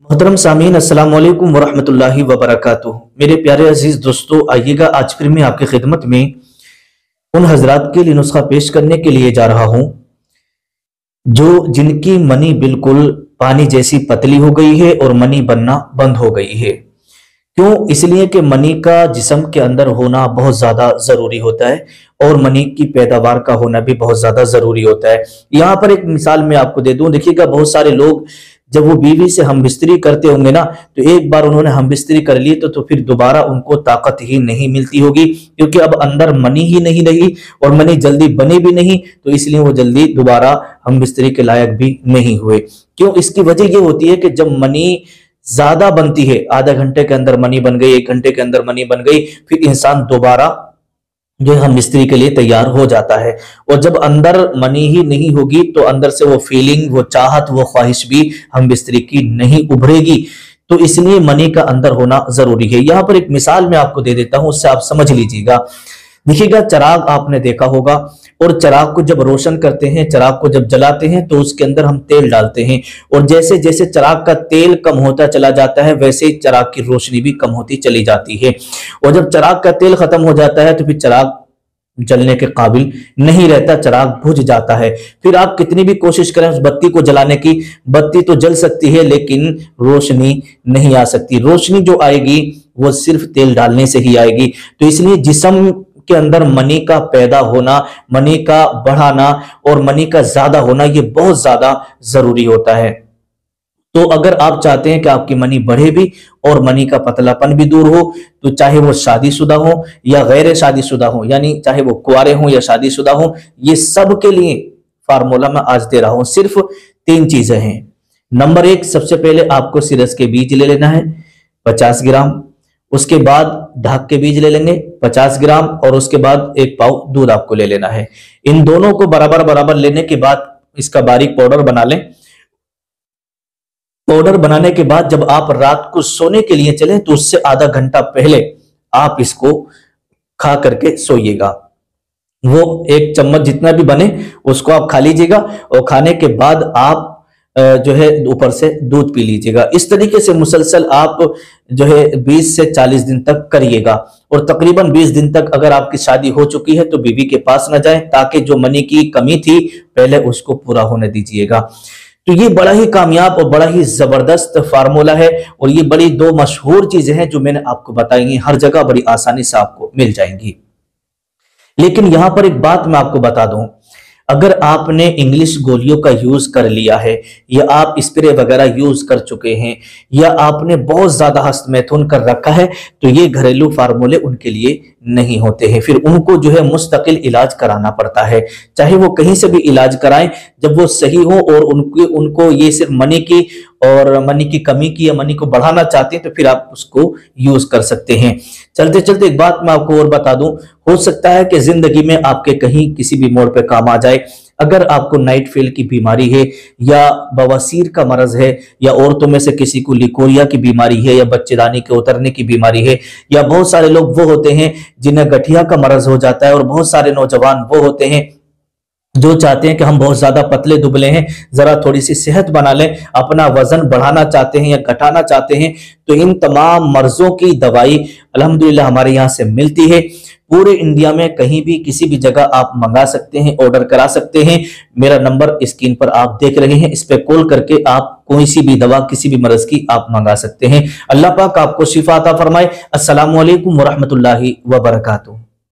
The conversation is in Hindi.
मोहतरम सामीन अस्सलाम वालेकुम वरहमतुल्लाहि वबरकातुहू। मेरे प्यारे अजीज दोस्तों, आइएगा आज फिर मैं आपकी खिदमत में उन हजरात के लिए नुस्खा पेश करने के लिए जा रहा हूं जो जिनकी मनी बिल्कुल पानी जैसी पतली हो गई है और मनी बनना बंद हो गई है। क्यों? इसलिए कि मनी का जिस्म के अंदर होना बहुत ज्यादा जरूरी होता है और मनी की पैदावार का होना भी बहुत ज्यादा जरूरी होता है। यहाँ पर एक मिसाल मैं आपको दे दूं, देखिएगा बहुत सारे लोग जब वो बीवी से हम बिस्तरी करते होंगे ना, तो एक बार उन्होंने हम बिस्तरी कर ली तो फिर दोबारा उनको ताकत ही नहीं मिलती होगी, क्योंकि अब अंदर मनी ही नहीं रही और मनी जल्दी बनी भी नहीं, तो इसलिए वो जल्दी दोबारा हम बिस्तरी के लायक भी नहीं हुए। क्यों? इसकी वजह ये होती है कि जब मनी ज्यादा बनती है, आधा घंटे के अंदर मनी बन गई, 1 घंटे के अंदर मनी बन गई, फिर इंसान दोबारा जो है हम मिस्त्री के लिए तैयार हो जाता है। और जब अंदर मनी ही नहीं होगी तो अंदर से वो फीलिंग, वो चाहत, वो ख्वाहिश भी हम मिस्त्री की नहीं उभरेगी। तो इसलिए मनी का अंदर होना जरूरी है। यहां पर एक मिसाल मैं आपको दे देता हूं, उससे आप समझ लीजिएगा। देखिएगा, चिराग आपने देखा होगा, और चिराग को जब रोशन करते हैं, चिराग को जब जलाते हैं तो उसके अंदर हम तेल डालते हैं, और जैसे जैसे चिराग का तेल कम होता चला जाता है वैसे ही चिराग की रोशनी भी कम होती चली जाती है। और जब चिराग का तेल खत्म हो जाता है तो फिर चिराग जलने के काबिल नहीं रहता, चिराग बुझ जाता है। फिर आप कितनी भी कोशिश करें उस बत्ती को जलाने की, बत्ती तो जल सकती है लेकिन रोशनी नहीं आ सकती। रोशनी जो आएगी वो सिर्फ तेल डालने से ही आएगी। तो इसलिए जिस्म के अंदर मनी का पैदा होना, मनी का बढ़ाना और मनी का ज्यादा होना ये बहुत ज्यादा जरूरी होता है। तो अगर आप चाहते हैं कि आपकी मनी बढ़े भी और मनी का पतलापन भी दूर हो, तो चाहे वो शादीशुदा हो या गैर शादीशुदा हो, यानी चाहे वो कुंवारे हो या शादीशुदा हो, ये सब के लिए फार्मूला मैं आज दे रहा हूं। सिर्फ 3 चीजें हैं। नंबर 1, सबसे पहले आपको सिरस के बीज ले लेना है 50 ग्राम, उसके बाद ढाक के बीज ले लेंगे 50 ग्राम, और उसके बाद 1 पाव दूध आपको ले लेना है। इन दोनों को बराबर बराबर लेने के बाद इसका बारीक पाउडर बना लें। पाउडर बनाने के बाद जब आप रात को सोने के लिए चलें तो उससे आधा घंटा पहले आप इसको खा करके सोइएगा। वो 1 चम्मच जितना भी बने उसको आप खा लीजिएगा, और खाने के बाद आप जो है ऊपर से दूध पी लीजिएगा। इस तरीके से मुसलसल आप जो है 20 से 40 दिन तक करिएगा, और तकरीबन 20 दिन तक अगर आपकी शादी हो चुकी है तो बीवी के पास न जाएं, ताकि जो मनी की कमी थी पहले उसको पूरा होने दीजिएगा। तो ये बड़ा ही कामयाब और बड़ा ही जबरदस्त फार्मूला है, और ये बड़ी 2 मशहूर चीजें हैं जो मैंने आपको बताई हैं, हर जगह बड़ी आसानी से आपको मिल जाएंगी। लेकिन यहां पर एक बात मैं आपको बता दूं, अगर आपने इंग्लिश गोलियों का यूज कर लिया है, या आप स्प्रे वगैरह यूज कर चुके हैं, या आपने बहुत ज्यादा हस्तमैथुन कर रखा है, तो ये घरेलू फार्मूले उनके लिए नहीं होते हैं। फिर उनको जो है मुस्तकिल इलाज कराना पड़ता है। चाहे वो कहीं से भी इलाज कराएं, जब वो सही हो और उनको ये सिर्फ मनी की और मनी की कमी की या मनी को बढ़ाना चाहते हैं तो फिर आप उसको यूज कर सकते हैं। चलते चलते एक बात मैं आपको और बता दूं, हो सकता है कि जिंदगी में आपके कहीं किसी भी मोड़ पे काम आ जाए। अगर आपको नाइट फेल की बीमारी है, या बवासीर का मरज है, या औरतों में से किसी को लिकोरिया की बीमारी है, या बच्चेदानी के उतरने की बीमारी है, या बहुत सारे लोग वो होते हैं जिन्हें गठिया का मरज हो जाता है, और बहुत सारे नौजवान वो होते हैं जो चाहते हैं कि हम बहुत ज्यादा पतले दुबले हैं, जरा थोड़ी सी सेहत बना लें, अपना वजन बढ़ाना चाहते हैं या घटाना चाहते हैं, तो इन तमाम मर्जों की दवाई अल्हम्दुलिल्लाह हमारे यहाँ से मिलती है। पूरे इंडिया में कहीं भी किसी भी जगह आप मंगा सकते हैं, ऑर्डर करा सकते हैं। मेरा नंबर स्क्रीन पर आप देख रहे हैं, इस पे कॉल करके आप कोई सी भी दवा किसी भी मर्ज की आप मंगा सकते हैं। अल्लाह पाक आपको शिफा अता फरमाए। अस्सलामु अलैकुम वरहमतुल्लाहि वबरकातुहू।